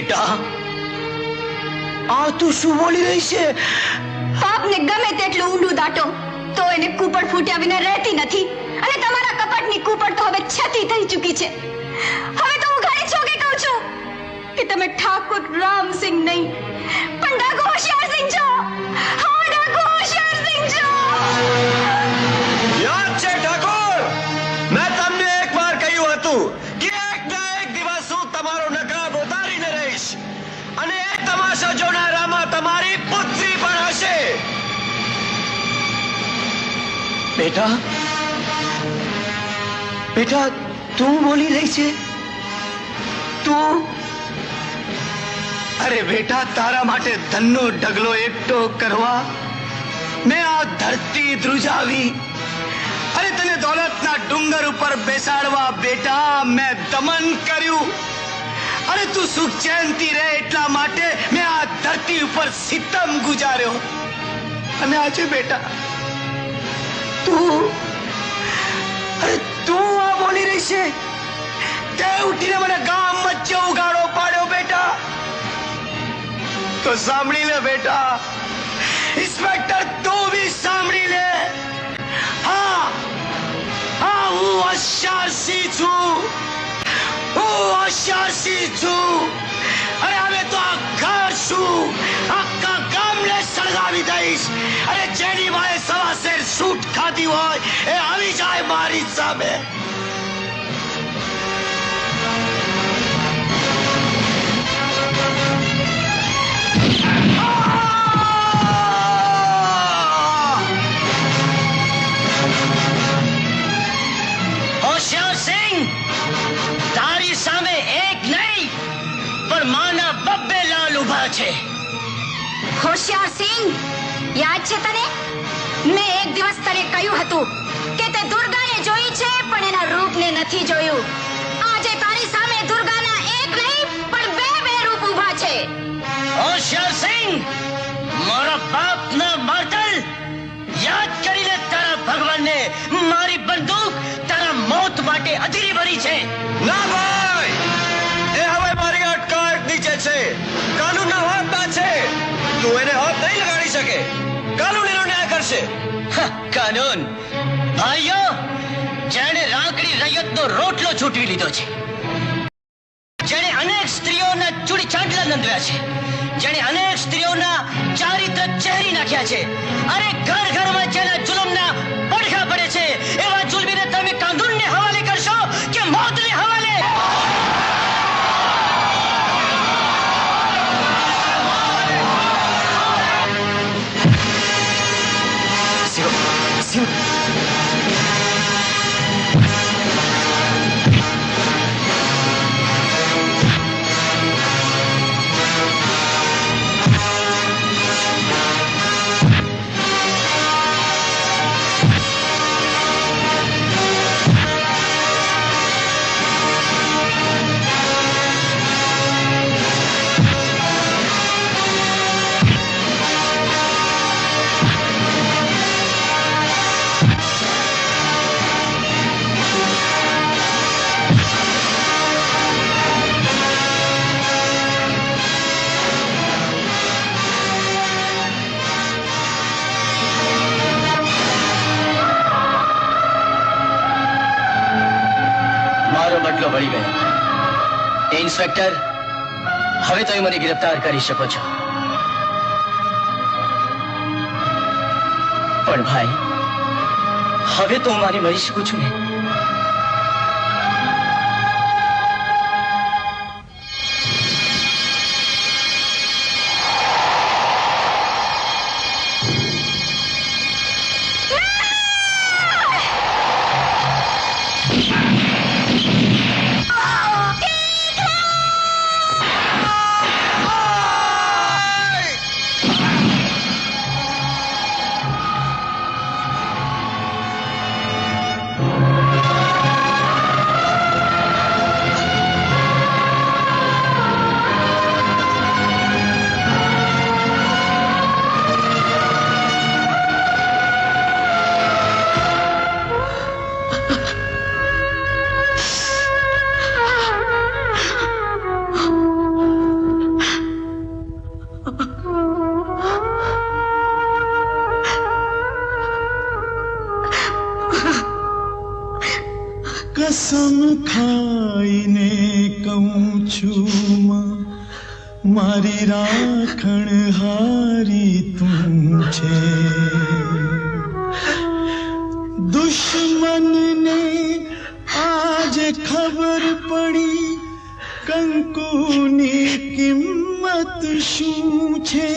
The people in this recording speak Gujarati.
બેટા, આ તું શું બોલી રહી છે? પાપને ગમે તેટલું ઊંડું દાટો તો એને કૂપળ ફૂટ્યા વિના રહેતી નથી. અને તમારા કપટની કૂપળ તો હવે છતી થઈ ચૂકી છે. હવે તો હું ઘણી ચોકે કહું છું કે તમે ઠાકોર રામસિંહ નહીં પણ ડાકુ હોશિયારસિંહ છો. હા, ડાકુ હોશિયારસિંહ છો. યાદ છે ઠાકોર, મેં તમને એકવાર કહ્યું હતું કે એક ના એક દિવસ હું તમારો નકાબ ઉતારીને રહીશ અને એ તમાશા જોનારામાં તમારી પુત્રી પણ હશે. બેટા, બેટા, તું બોલી રહી છે? તું? અરે બેટા, તારા માટે ધનનો ઢગલો એકઠો કરવા મેં આ ધરતી ધ્રુજાવી. અરે તને દોલતના ડુંગર ઉપર બેસાડવા બેટા મેં દમન કર્યું. અરે તું સુખ ચેનથી રહે એટલા માટે મેં આ ધરતી ઉપર સિતમ ગુજાર્યો. અને આજે બેટા તું, અરે તું આ બોલી રહી છે? તે ઉઠીને મને ગામ વચ્ચે ઉગાડો પાડ્યો બેટા. તો સાંભળી લે બેટા, ઇન્સ્પેક્ટર તું બી સાંભળી લે. હા હા, હું હોશિયારસિંહ છું, હું હોશિયારસિંહ છું. અરે હવે તો આ ઘર શું આખા ગામને સળગાવી દઈશ. અરે જેની માએ સવા શેર સૂટ ખાધી હોય એ આવી જાય મારી સામે. હોશિયારસિંહ, તારી સામે એક નહીં પણ માના બબ્બે લાલ ઉભા છે. હોશિયારસિંહ, યાદ છે તને? મેં એક દિવસ તને કહ્યું હતું કે તે દુર્ગાને જોઈ છે પણ એના રૂપને નથી જોયું. આજે તારી સામે દુર્ગાના એક નહીં પણ બે રૂપ ઊભા છે. હોશિયારસિંહ, મારા બાપના માર્તલ યાદ કરીને તારા ભગવાનને મારી બંદૂક તારા મોત માટે અધીરી ભરી છે. ના ભાઈ, એ હવે મારી અટકાયત નીચે છે, કાનૂનના હાથમાં છે. તું એને હાથ નહીં લગાડી શકે. કાનૂન એનો ન્યાય કરશે. કાનૂન? ભાઈઓ, જેણે રાંકડી રૈયતનો રોટલો છૂટવી લીધો છે, જેણે અનેક સ્ત્રીઓના ચૂડી ચાંદલા નંદવ્યા છે, જેણે અનેક સ્ત્રીઓના ચારિત્ર ચહેરી નાખ્યા છે, અરે ઘર ઘરમાં જેના જુલમના પડઘા પડે છે, એવા જુલમીને તમે કાનૂનને હવાલે કરશો કે મોતને હવાલે? બદલો ભળી ગયો. ઇન્સ્પેક્ટર, હવે તો મને ગિરફ્તાર કરી શકો છો. પણ ભાઈ, હવે તો હું મારી મરી શકું છું ને? મારી રાખણ હારી તું છે. દુશ્મનને આજે ખબર પડી કંકુની કિંમત શું છે.